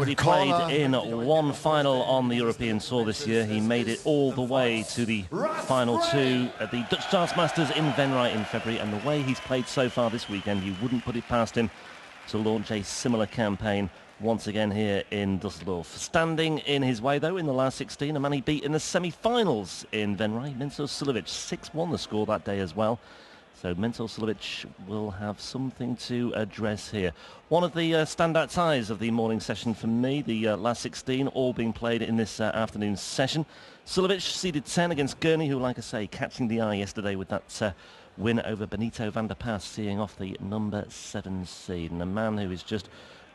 already played in one final on the European Tour this year. He made it all the way to the final two at the Dutch Darts Masters in Venray in February, and the way he's played so far this weekend, you wouldn't put it past him to launch a similar campaign once again here in Dusseldorf. Standing in his way, though, in the last 16, a man he beat in the semi-finals in Venray, Mensur Suljovic. 6-1 the score that day as well. So Mensur Suljovic will have something to address here. One of the standout ties of the morning session for me, the last 16, all being played in this afternoon's session. Suljovic seeded 10 against Gurney, who, like I say, catching the eye yesterday with that win over Benito van der Pas, seeing off the number 7 seed. And a man who is just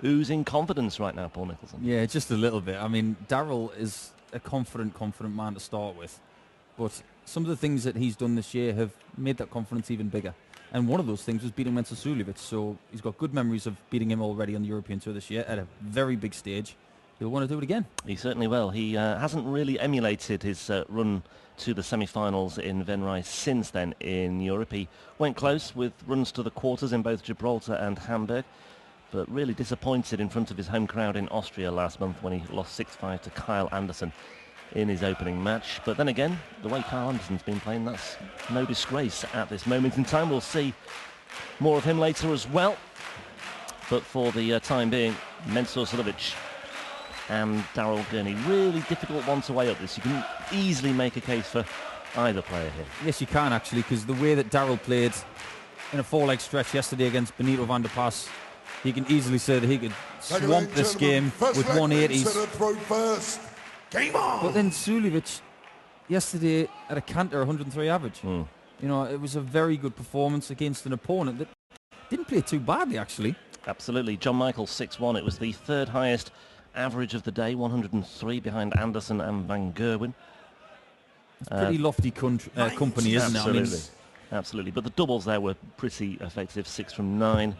oozing confidence right now, Paul Nicholson. Yeah, just a little bit. I mean, Daryl is a confident man to start with. But some of the things that he's done this year have made that confidence even bigger. And one of those things was beating Mensur Suljovic. So he's got good memories of beating him already on the European Tour this year at a very big stage. He'll want to do it again. He certainly will. He hasn't really emulated his run to the semi-finals in Venray since then in Europe. He went close with runs to the quarters in both Gibraltar and Hamburg, but really disappointed in front of his home crowd in Austria last month when he lost 6-5 to Kyle Anderson in his opening match. But then again, the way Kyle Anderson's been playing, that's no disgrace at this moment in time. We'll see more of him later as well. But for the time being, Mensur Suljovic and Daryl Gurney, really difficult one to weigh up this. You can easily make a case for either player here. Yes, you can actually, because the way that Daryl played in a 4-leg stretch yesterday against Benito van der Pas, he can easily say that he could swamp this game with 180s. Game on! But then Suljovic yesterday at a canter 103 average. You know, it was a very good performance against an opponent that didn't play too badly, actually. Absolutely. John Michael 6-1. It was the third highest average of the day, 103 behind Anderson and Van Gerwen. It's pretty lofty company, isn't it? Absolutely. I mean, absolutely. But the doubles there were pretty effective, 6 from 9.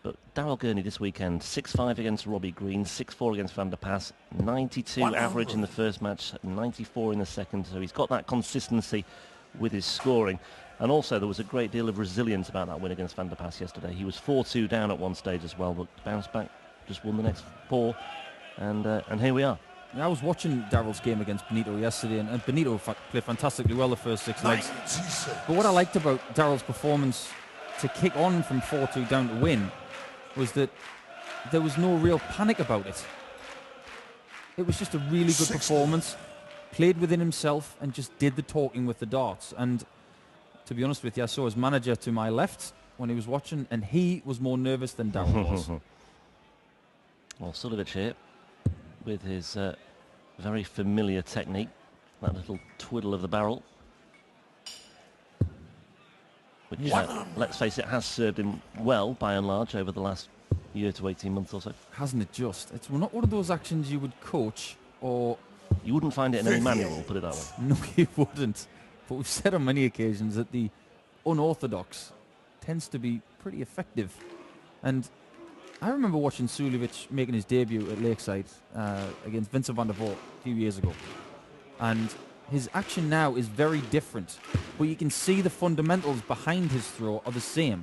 But Daryl Gurney this weekend, 6-5 against Robbie Green, 6-4 against Van der Pas, 92 average in the first match, 94 in the second. So he's got that consistency with his scoring. And also there was a great deal of resilience about that win against Van der Pas yesterday. He was 4-2 down at one stage as well, but bounced back, just won the next 4. And here we are. I was watching Daryl's game against Benito yesterday, and Benito played fantastically well the first 6 legs. But what I liked about Daryl's performance to kick on from 4-2 down to win was that there was no real panic about it. It was just a really good performance, played within himself and just did the talking with the darts. And to be honest with you, I saw his manager to my left when he was watching, and he was more nervous than Daryl was. Well, Suljovic here with his very familiar technique, that little twiddle of the barrel, which, let's face it, has served him well by and large over the last year to 18 months or so. Hasn't it just? It's not one of those actions you would coach, or... You wouldn't find it in any manual, put it that way. No, you wouldn't. But we've said on many occasions that the unorthodox tends to be pretty effective. And I remember watching Suljovic making his debut at Lakeside against Vincent van der Voort a few years ago. And his action now is very different, but you can see the fundamentals behind his throw are the same.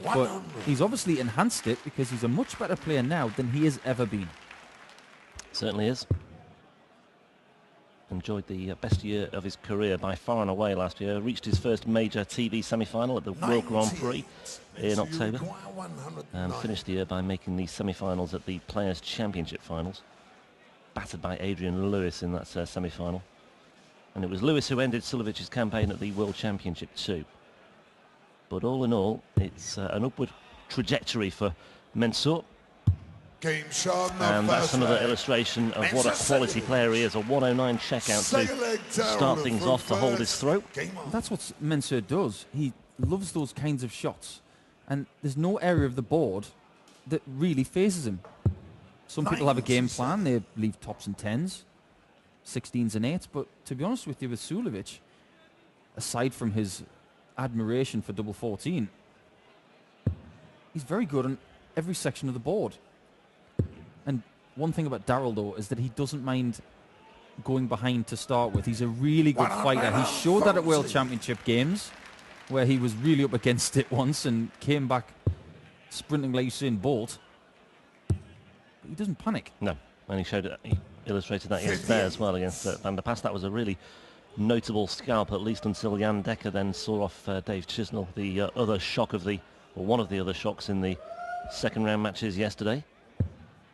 But he's obviously enhanced it because he's a much better player now than he has ever been. Certainly is. Enjoyed the best year of his career by far and away last year. Reached his first major TV semi-final at the World Grand Prix in October. And finished the year by making the semi-finals at the Players' Championship finals. Battered by Adrian Lewis in that semi-final. And it was Lewis who ended Suljovic's campaign at the World Championship too. But all in all, it's an upward trajectory for Mensur. And that's another illustration of what a quality player he is. A 109 checkout to start things off, to hold his throat. That's what Mensur does. He loves those kinds of shots. And there's no area of the board that really phases him. Some people have a game plan. They leave tops and 10s, 16s and 8s. But to be honest with you, with Suljovic, aside from his admiration for double 14, he's very good on every section of the board. And one thing about Daryl, though, is that he doesn't mind going behind to start with. He's a really good fighter. He showed that at World Championship games, where he was really up against it once and came back sprinting like Usain Bolt. But he doesn't panic. No, and he illustrated that yesterday as well against Van der Pas. That was a really notable scalp, at least until Jan Dekker then saw off Dave Chisnell, the other shock of one of the other shocks in the second round matches yesterday.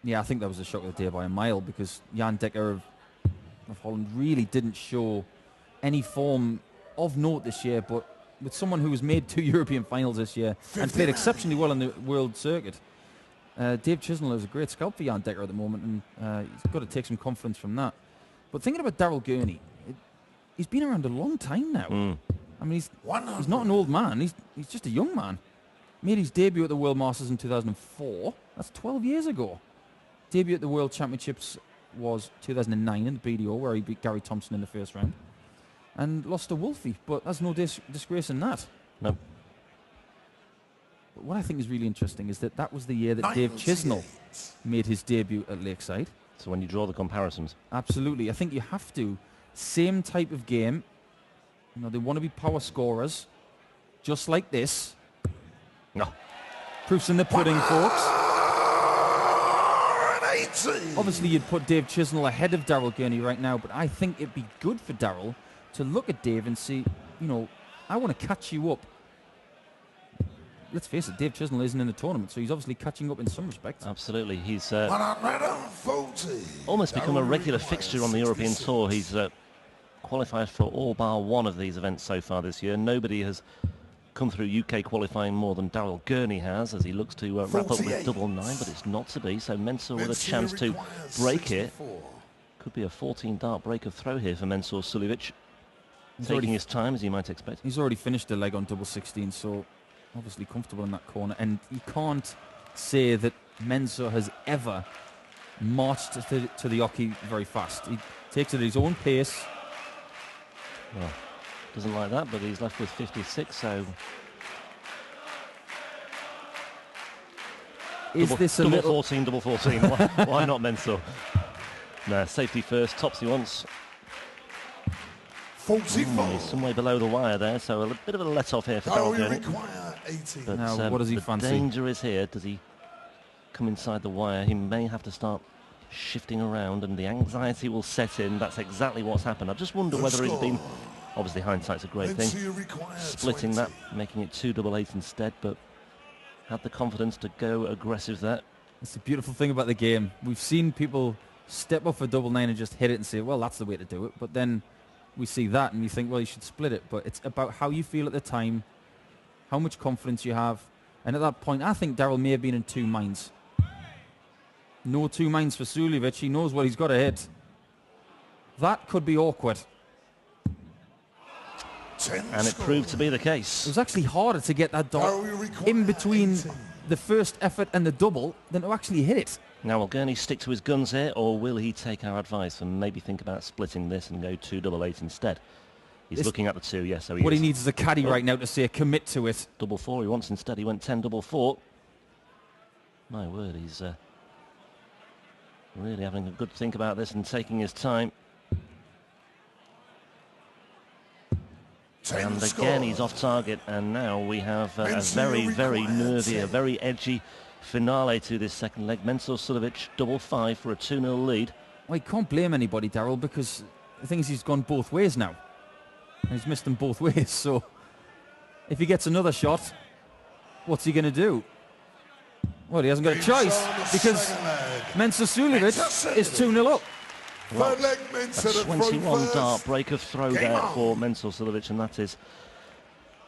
Yeah, I think that was the shock of the day by a mile, because Jan Dekker of Holland really didn't show any form of note this year, but with someone who has made 2 European finals this year and played exceptionally well on the world circuit, Dave Chisnell is a great scalp for Jan Dekker at the moment, and he's got to take some confidence from that. But thinking about Daryl Gurney, he's been around a long time now. I mean, he's not an old man. He's just a young man. Made his debut at the World Masters in 2004. That's 12 years ago. Debut at the World Championships was 2009 in the BDO, where he beat Gary Thompson in the first round. And lost to Wolfie, but there's no disgrace in that. No. But what I think is really interesting is that was the year that Dave Chisnell made his debut at Lakeside. So when you draw the comparisons. Absolutely. I think you have to. Same type of game. You know, they want to be power scorers, just like this. No. Proof's in the pudding, folks. Obviously, you'd put Dave Chisnell ahead of Daryl Gurney right now, but I think it'd be good for Daryl to look at Dave and say, you know, I want to catch you up. Let's face it, Dave Chisnell isn't in the tournament, so he's obviously catching up in some respects. Absolutely. He's almost become a regular fixture on the European Tour. He's qualified for all bar one of these events so far this year. Nobody has come through UK qualifying more than Daryl Gurney has, as he looks to wrap up with double 9, but it's not to be. So Mensur with a chance to break here. Could be a 14-dart break of throw here for Mensur Suljovic. Taking his time, as you might expect. He's already finished a leg on double 16, so obviously comfortable in that corner. And you can't say that Mensur has ever marched to the oche very fast. He takes it at his own pace. Well, doesn't like that, but he's left with 56, so... Is this a double little... 14, double 14. Why not Mensur? No, safety first, tops he wants. 44. He's some way below the wire there, so a bit of a let-off here for Daryl Gurney. But now, what does he fancy? The danger is here. Does he come inside the wire? He may have to start shifting around, and the anxiety will set in. That's exactly what's happened. I just wonder whether he's been... Obviously, hindsight's a great thing. Splitting that, making it 2 double 8 instead, but had the confidence to go aggressive there. It's the beautiful thing about the game. We've seen people step up for double 9 and just hit it and say, well, that's the way to do it. But then we see that and we think, well, you should split it. But it's about how you feel at the time, how much confidence you have. And at that point, I think Daryl may have been in 2 minds. No 2 minds for Suljovic. He knows what he's got to hit. That could be awkward. And it proved to be the case. It was actually harder to get that dot in between the first effort and the double than to actually hit it. Now, will Gurney stick to his guns here, or will he take our advice and maybe think about splitting this and go 2 double 8 instead? He's looking at the 2, yes, so he What is. he needs is a caddy right now to say commit to it. Double 4 he wants instead. He went 10 double 4. My word, he's really having a good think about this and taking his time. And again, he's off target, and now we have a very, very nervy, a very edgy finale to this second leg. Mensur Suljovic, double 5 for a 2-0 lead. Well, you can't blame anybody, Daryl, because the thing is he's gone both ways now. And he's missed them both ways, so if he gets another shot, what's he going to do? Well, he hasn't got a choice, because Mensur Suljovic is 2-0 up. Well, a 21-dart break of throw there for Mensur Suljovic, and that is,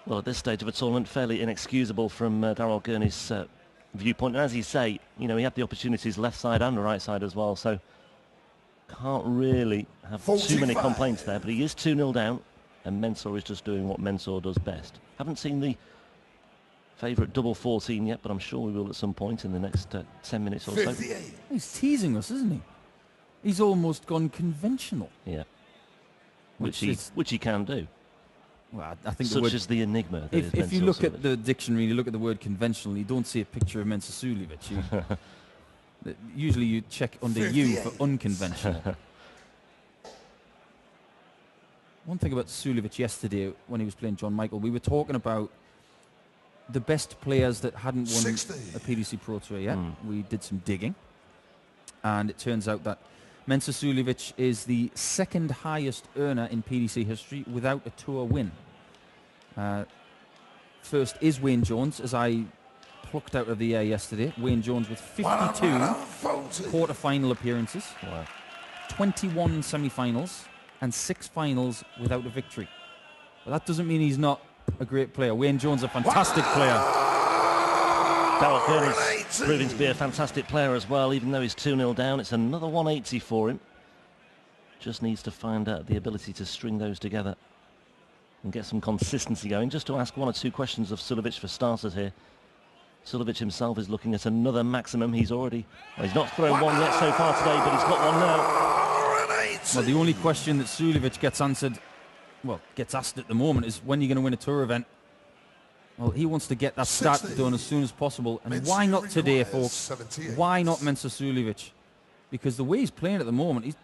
well, at this stage of a tournament, fairly inexcusable from Daryl Gurney's viewpoint. And as you say, you know, he had the opportunities left side and the right side as well, so can't really have too many complaints there. But he is 2-0 down, and Mensur is just doing what Mensur does best. Haven't seen the favourite double 14 yet, but I'm sure we will at some point in the next 10 minutes or so. He's teasing us, isn't he? He's almost gone conventional. Yeah, which he can do. Well, I think such as the enigma. That if you look at the dictionary, you look at the word conventional, you don't see a picture of Mensur Suljovic. Usually you check under U for unconventional. One thing about Suljovic yesterday when he was playing John Michael, we were talking about the best players that hadn't won a PDC Pro Tour yet. We did some digging. and it turns out that Mensur Suljovic is the second highest earner in PDC history without a tour win. First is Wayne Jones, as I plucked out of the air yesterday. Wayne Jones with 52 quarter-final appearances, 21 semi-finals, and 6 finals without a victory. But that doesn't mean he's not a great player. Wayne Jones, a fantastic player. Darryl Gurney's proving to be a fantastic player as well, even though he's 2-0 down. It's another 180 for him. Just needs to find out the ability to string those together and get some consistency going. Just to ask 1 or 2 questions of Suljovic for starters here. Suljovic himself is looking at another maximum. He's not thrown one yet so far today, but he's got one now. Well, the only question that Suljovic gets asked at the moment is, when are you going to win a tour event? Well, he wants to get that stat done as soon as possible. And why not today, folks? Why not Mensur Suljovic? Because the way he's playing at the moment, he's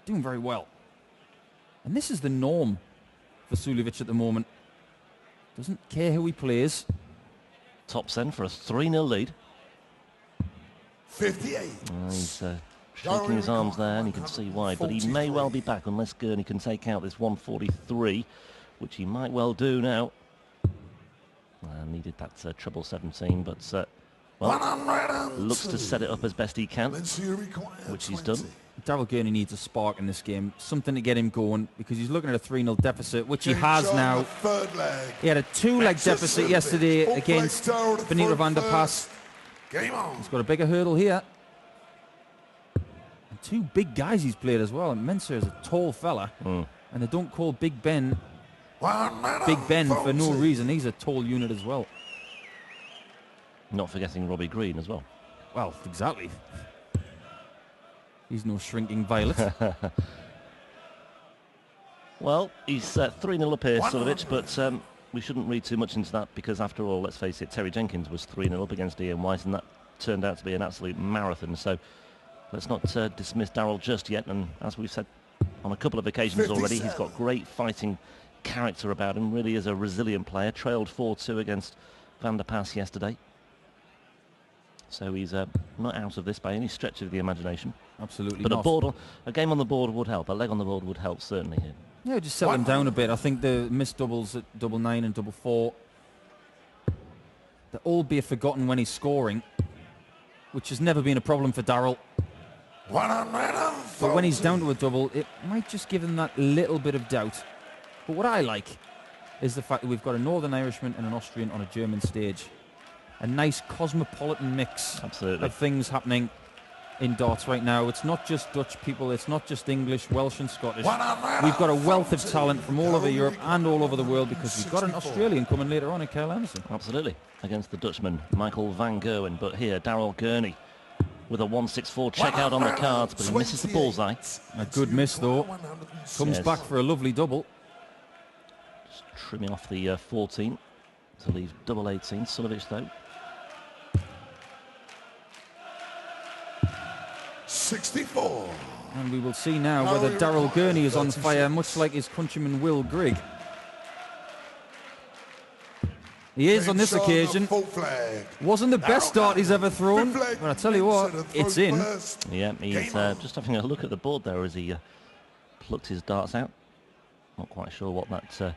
doing very well. And this is the norm for Suljovic at the moment. Doesn't care who he plays. Top send for a 3-0 lead. 58. He's shaking his arms there, and you can see why. But he may well be back unless Gurney can take out this 143, which he might well do now. Needed that treble 17, but looks to set it up as best he can, which he's done. Darryl Gurney needs a spark in this game, something to get him going, because he's looking at a 3-0 deficit, which he has now. He had a 2-leg deficit yesterday against Benito van der Pas. He's got a bigger hurdle here. And 2 big guys he's played as well. And Mensur is a tall fella, and they don't call Big Ben for no reason. He's a tall unit as well. Not forgetting Robbie Green as well. Well, exactly. He's no shrinking violet. Well, he's 3-0 up here, Suljovic, but we shouldn't read too much into that, because after all, let's face it, Terry Jenkins was 3-0 up against Ian White, and that turned out to be an absolute marathon. So let's not dismiss Darryl just yet. And as we've said on a couple of occasions already, he's got great fighting character about him, really is a resilient player. Trailed 4-2 against Van der Pas yesterday. So he's not out of this by any stretch of the imagination. Absolutely but not. A game on the board would help. A leg on the board would help, certainly here. Yeah, just settle him down a bit. I think the missed doubles at double 9 and double 4, they'll all be forgotten when he's scoring, which has never been a problem for Darryl. But when he's down to a double, it might just give him that little bit of doubt. But what I like is the fact that we've got a Northern Irishman and an Austrian on a German stage. A nice cosmopolitan mix of things happening in darts right now. It's not just Dutch people, it's not just English, Welsh and Scottish. We've got a wealth of talent from all over Europe and all over the world, because we've got an Australian coming later on in Kyle Anderson. Absolutely, against the Dutchman, Michael van Gerwen. But here, Darryl Gurney with a 164 checkout on the cards, but he misses the bullseye. A good miss, though. Comes back for a lovely double. Just trimming off the 14 to leave double 18. Suljovic, though. 64. And we will see now whether Darryl Gurney is on fire, much like his countryman Will Grigg. He is on this occasion. Wasn't the best start he's ever thrown, but I tell you what, it's in. Yeah, he's just having a look at the board there as he plucked his darts out. Not quite sure what that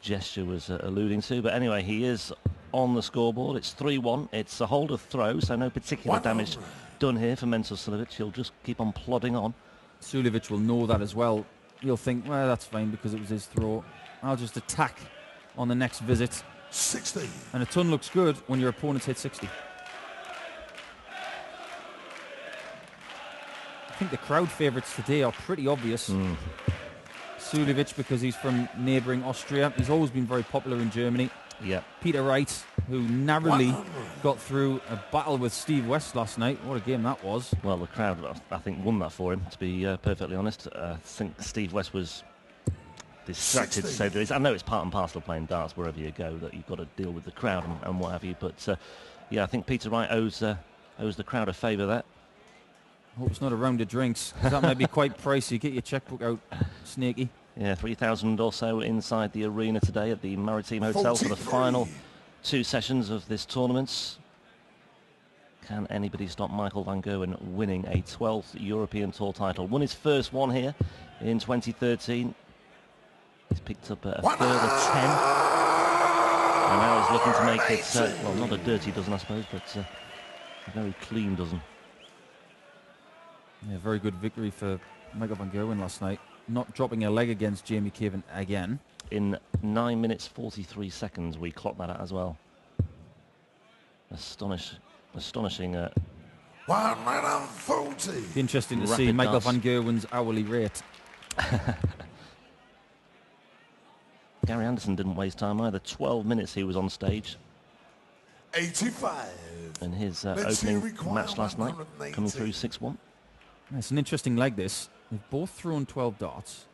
gesture was alluding to, but anyway, he is on the scoreboard. It's 3-1. It's a hold of throw, so no particular damage done here for Mensur Suljovic. He'll just keep on plodding on. Suljovic will know that as well. He'll think, well, that's fine because it was his throw. I'll just attack on the next visit. 60. And a ton looks good when your opponents hit 60. I think the crowd favourites today are pretty obvious. Suljovic, because he's from neighbouring Austria. He's always been very popular in Germany. Yeah. Peter Wright, who narrowly got through a battle with Steve West last night. What a game that was. Well, the crowd, I think, won that for him, to be perfectly honest. I think Steve West was distracted, to say the least. I know it's part and parcel of playing darts wherever you go, that you've got to deal with the crowd and what have you. But, yeah, I think Peter Wright owes the crowd a favour there. I hope it's not a round of drinks. That might be quite pricey. Get your checkbook out, Snaky. Yeah, 3,000 or so inside the arena today at the Maritime Hotel for the final 2 sessions of this tournament. Can anybody stop Michael van Gerwen winning a 12th European Tour title? Won his first one here in 2013. He's picked up a further 10. And now he's looking to make it, well, not a dirty dozen, I suppose, but a very clean dozen. Yeah, very good victory for Michael van Gerwen last night. Not dropping a leg against Jamie Caven again. In 9 minutes 43 seconds, we clocked that out as well. Astonishing. 140. Be interesting to Rapid see Michael darts. van Gerwen's hourly rate. Gary Anderson didn't waste time either. 12 minutes he was on stage. 85. And his Let's see, opening require match last night, 180. coming through 6-1. It's an interesting leg, this. They've both thrown 12 darts,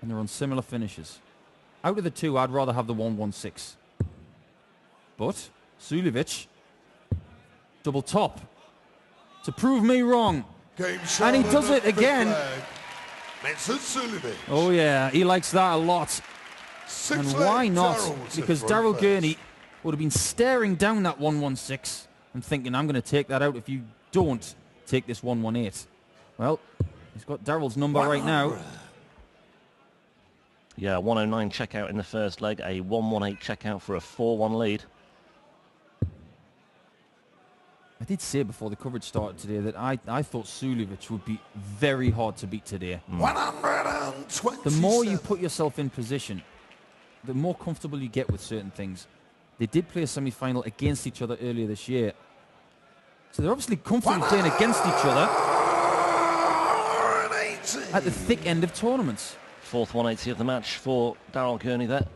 and they're on similar finishes. Out of the two, I'd rather have the 116. But Suljovic, double top, to prove me wrong. Game And he shot does on it the again. flag. Mensah Suljovic. Oh yeah, he likes that a lot. Six And leg why not? Darryl to Because front Daryl first. Gurney would have been staring down that 116 and thinking, I'm going to take that out if you don't take this 118. Well, he's got Daryl's number right now. Yeah, 109 checkout in the first leg, a 118 checkout for a 4-1 lead. I did say before the coverage started today that I thought Suljovic would be very hard to beat today. 127. The more you put yourself in position, the more comfortable you get with certain things. They did play a semi-final against each other earlier this year. So they're obviously comfortable playing against each other at the thick end of tournaments. Fourth 180 of the match for Daryl Gurney there.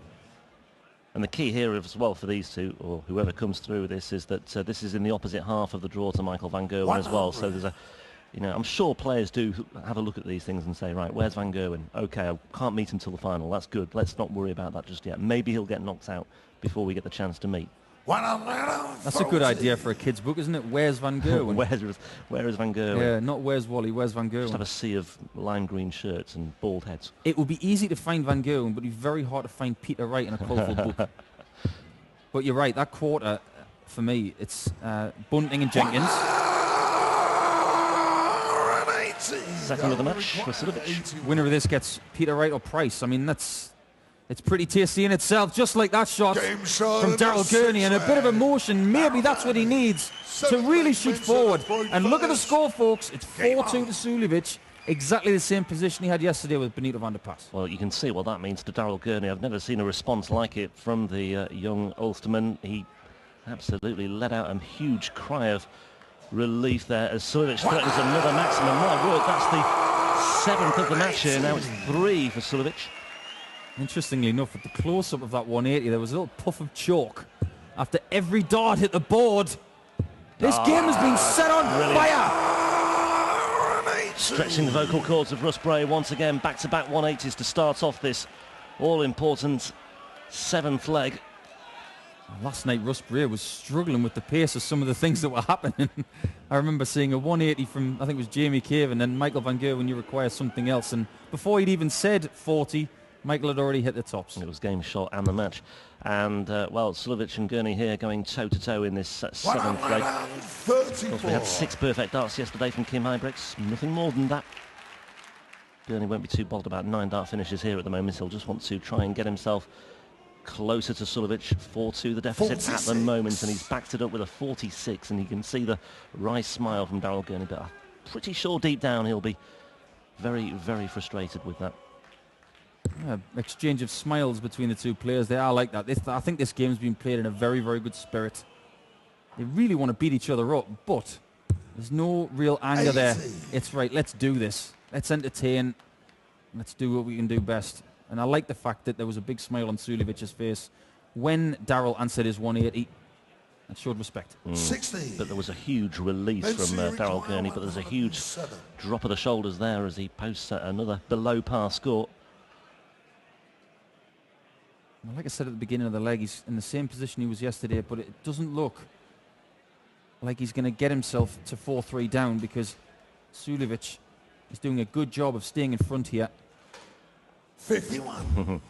And the key here as well for these two, or whoever comes through with this, is that this is in the opposite half of the draw to Michael van Gerwen as well. So there's a, you know, I'm sure players do have a look at these things and say, right, where's van Gerwen? Okay, I can't meet him till the final. That's good. Let's not worry about that just yet. Maybe he'll get knocked out before we get the chance to meet. That's a good idea for a kid's book, isn't it? Where's Van Gerwen? Where is van Gerwen? Yeah, not where's Wally, where's Van Just have Gerwen? a sea of lime green shirts and bald heads. It would be easy to find Van Gerwen, but it'd be very hard to find Peter Wright in a colourful book. But you're right, that quarter, for me, it's Bunting and Jenkins. Second of the match for Suljovic. Winner of this gets Peter Wright or Price. I mean, it's pretty tasty in itself, just like that shot Game shot from on the Daryl Gurney, and a bit of emotion. Maybe that's what he needs to really shoot forward. And look at the score, folks. It's 4-2 to Suljovic. Exactly the same position he had yesterday with Benito van der Pas. Well, you can see what that means to Daryl Gurney. I've never seen a response like it from the young Ulsterman. He absolutely let out a huge cry of relief there as Suljovic threatens another maximum. My word, that's the 7th of the match here. Now it's 3 for Suljovic. Interestingly enough, at the close-up of that 180, there was a little puff of chalk after every dart hit the board. This game has been set on fire. Stretching the vocal cords of Russ Bray once again. Back-to-back 180s to start off this all-important 7th leg. Last night, Russ Bray was struggling with the pace of some of the things that were happening. I remember seeing a 180 from, I think it was Jamie Caven, and Michael van Gerwen, you require something else. And before he'd even said 40, Michael had already hit the tops. It was game shot and the match. And, well, Suljovic and Gurney here going toe-to-toe in this 7th leg. Of course, we had 6 perfect darts yesterday from Kim Huybrechts. Nothing more than that. Gurney won't be too bothered about 9 dart finishes here at the moment. He'll just want to try and get himself closer to Suljovic. 4-2 the deficit 46. at the moment, and he's backed it up with a 46, and you can see the wry smile from Daryl Gurney, but I'm pretty sure deep down he'll be very, very frustrated with that. Exchange of smiles between the two players. They are like that. I think this game's been played in a very, very good spirit. They really want to beat each other up, but there's no real anger there. It's right, let's do this. Let's entertain. Let's do what we can do best. And I like the fact that there was a big smile on Suljovic's face when Daryl answered his 180. That showed respect. 60. But there was a huge release from Daryl Gurney, but there's a huge drop of the shoulders there as he posts another below par score. Well, like I said at the beginning of the leg, he's in the same position he was yesterday, but it doesn't look like he's going to get himself to 4-3 down because Suljovic is doing a good job of staying in front here. 51.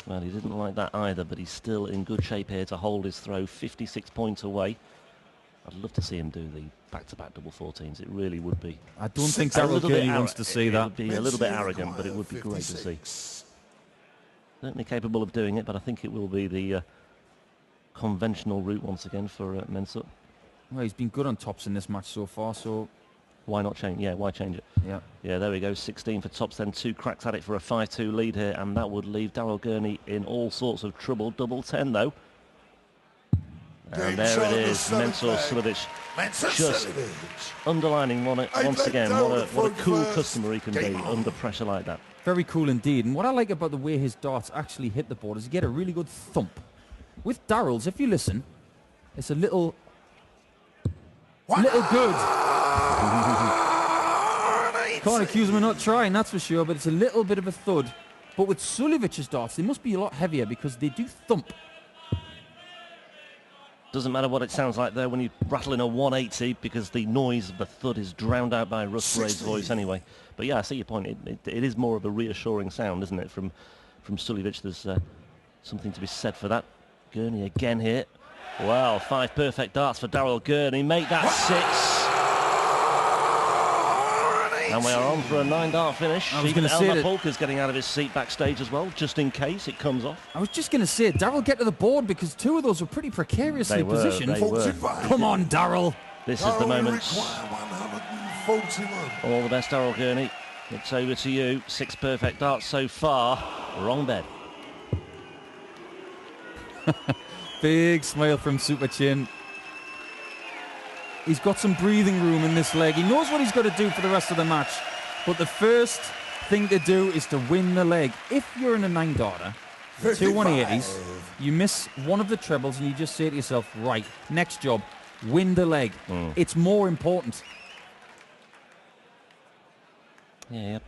Well, he didn't like that either, but he's still in good shape here to hold his throw. 56 points away. I'd love to see him do the back-to-back double 14s. It really would be. I don't think A Daryl little bit Gurney wants to see It that. would be a little bit arrogant, but it would be great to see. Certainly capable of doing it, but I think it will be the conventional route once again for Mensah. Well, he's been good on tops in this match so far, so Why not change? Yeah, why change it? yeah. Yeah, there we go. 16 for tops, then 2 cracks at it for a 5-2 lead here, and that would leave Daryl Gurney in all sorts of trouble. Double 10 though. And there it is, Mensah Suljovic just underlining once again what a cool customer he can be under pressure like that. Very cool indeed. And what I like about the way his darts actually hit the board is you get a really good thump. With Daryl's, if you listen, it's a little good. Can't accuse him of not trying, that's for sure, but it's a little bit of a thud. But with Suljovic's darts, they must be a lot heavier because they do thump. Doesn't matter what it sounds like there when you rattle in a 180 because the noise of the thud is drowned out by Russ Ray's voice anyway. But yeah, I see your point. It is more of a reassuring sound, isn't it, from Suljovic? There's something to be said for that. Gurney again here. Wow, 5 perfect darts for Daryl Gurney. Make that 6. And we are on for a 9-dart finish. I was going to say Elmar Polka's getting out of his seat backstage as well, just in case it comes off. I was just going to say, Daryl, get to the board because 2 of those were pretty precariously positioned. They were. Come on, Daryl. This is the moment. 141. All the best, Daryl Gurney. It's over to you. 6 perfect darts so far. Wrong bed. Big smile from Super Chin. He's got some breathing room in this leg. He knows what he's got to do for the rest of the match. But the first thing to do is to win the leg. If you're in a 9-darter, 2 180s, you miss one of the trebles and you just say to yourself, right, next job, win the leg. It's more important. Yeah.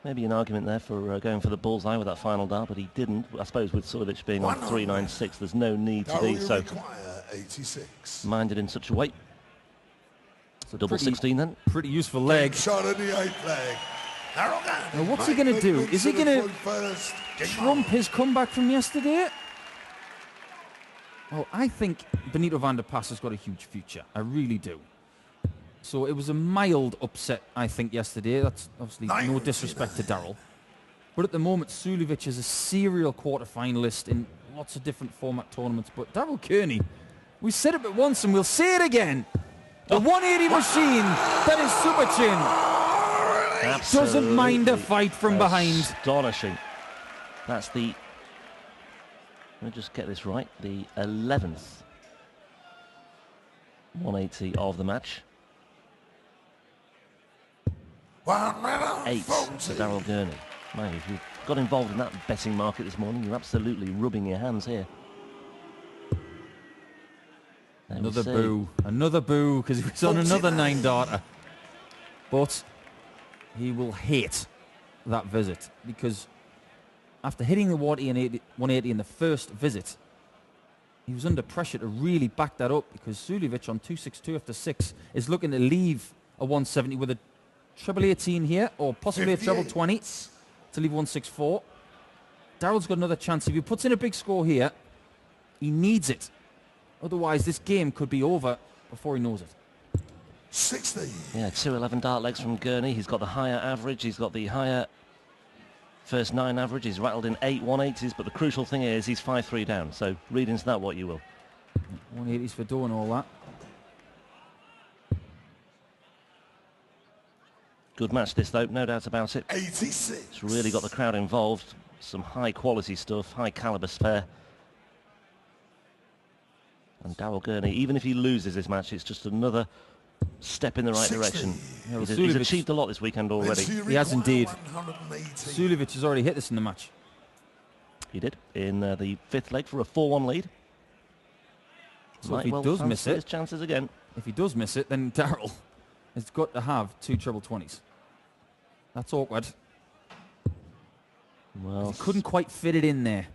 Maybe an argument there for going for the bullseye with that final dart, but he didn't. I suppose with Suljovic being on 396, there's no need to be so 86. minded in such a way. So double 16 then. Pretty useful leg. Shot in the 8th leg. Now what's he going to do? Is he going to trump his comeback from yesterday? Well, I think Benito van der Pas has got a huge future. I really do. So it was a mild upset, I think, yesterday. That's obviously no disrespect to Daryl. But at the moment, Suljovic is a serial quarter-finalist in lots of different format tournaments. But Daryl Gurney, we said it once and we'll say it again. The 180 machine that is Super Chin doesn't mind a fight from behind. Astonishing. That's the... Let me just get this right. The 11th 180 of the match. 8 for Daryl Gurney. Man, if you got involved in that betting market this morning, you're absolutely rubbing your hands here. Another boo. Another boo because he was on another 9-darter. But he will hate that visit because after hitting the 180 in the first visit, he was under pressure to really back that up because Suljovic on 262 after 6 is looking to leave a 170 with a treble 18 here, or possibly a treble 20 to leave 164. Daryl's got another chance. If he puts in a big score here, he needs it. Otherwise, this game could be over before he knows it. 60. Yeah, 2 11-dart legs from Gurney. He's got the higher average. He's got the higher first 9 average. He's rattled in 8 180s, but the crucial thing is he's 5-3 down. So read into that what you will. 180s for doing all that. Good match this though, no doubt about it. 86. It's really got the crowd involved. Some high quality stuff, high caliber spare. And Daryl Gurney, even if he loses this match, it's just another step in the right 60. direction. Yeah, well, He's achieved a lot this weekend already. He has indeed. Suljovic has already hit this in the match. He did in the 5th leg for a 4-1 lead. So if he does miss it, his chances again. If he does miss it, then Daryl has got to have 2 treble 20s. That's awkward. Well, he couldn't quite fit it in there.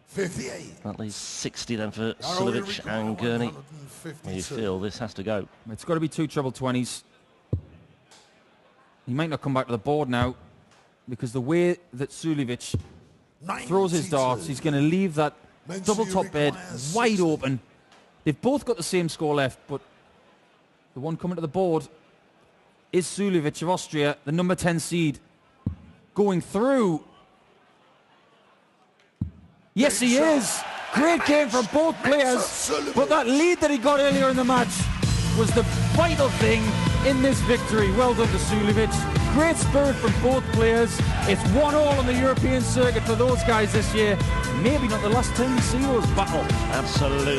58. That leaves 60 then for Suljovic and Gurney. You feel this has to go. It's got to be 2 treble 20s. He might not come back to the board now because the way that Suljovic throws his darts, he's going to leave that double top bed wide open They've both got the same score left, but the one coming to the board is Suljovic of Austria, the number 10 seed, going through. Yes, he is. Great game from both players, but that lead that he got earlier in the match was the vital thing in this victory. Well done to Suljovic. Great spirit from both players. It's 1-1 on the European circuit for those guys this year. Maybe not the last time we see those battle. Absolutely.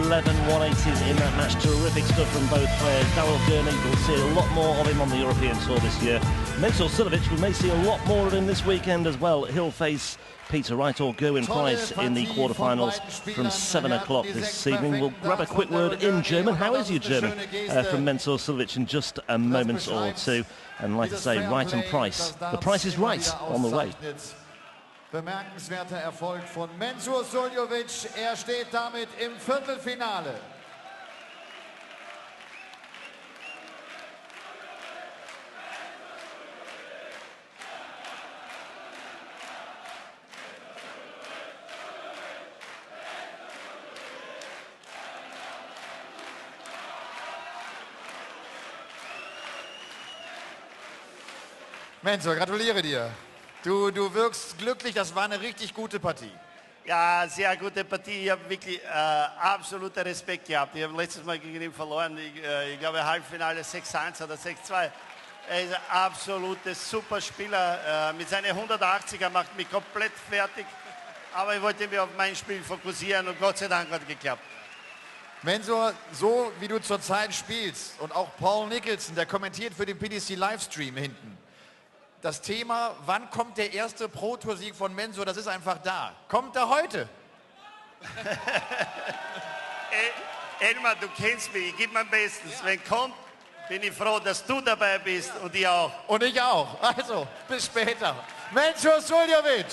11 180s in that match. Terrific stuff from both players. Daryl Gurney, we'll see a lot more of him on the European Tour this year. Mensur Suljovic, we may see a lot more of him this weekend as well. He'll face Peter Wright or Gerwin Price in the quarterfinals from 7 o'clock this evening. We'll grab a quick word in German. How is your German? From Mensur Suljovic in just a moment or two. And like I say, Wright and Price. The price is right on the way. Bemerkenswerter Erfolg von Mensur Suljovic. Steht damit im Viertelfinale. Mensur, gratuliere dir. Du wirkst glücklich, das war eine richtig gute Partie. Ja, sehr gute Partie. Ich habe wirklich absoluten Respekt gehabt. Ich habe letztes Mal gegen ihn verloren. Ich glaube, Halbfinale 6-1 oder 6-2. Er ist ein absoluter super Spieler. Mit seinen 180er macht mich komplett fertig. Aber ich wollte mich auf mein Spiel fokussieren und Gott sei Dank hat es geklappt. Mensur, so wie du zurzeit spielst und auch Paul Nicholson, der kommentiert für den PDC Livestream hinten. Das Thema, wann kommt der erste Pro-Tour-Sieg von Mensur, das ist einfach da. Kommt er heute? Elmar, du kennst mich, ich gebe mein Bestes. Wenn kommt, bin ich froh, dass du dabei bist und ich auch. Und ich auch. Also, bis später. Mensur Suljovic.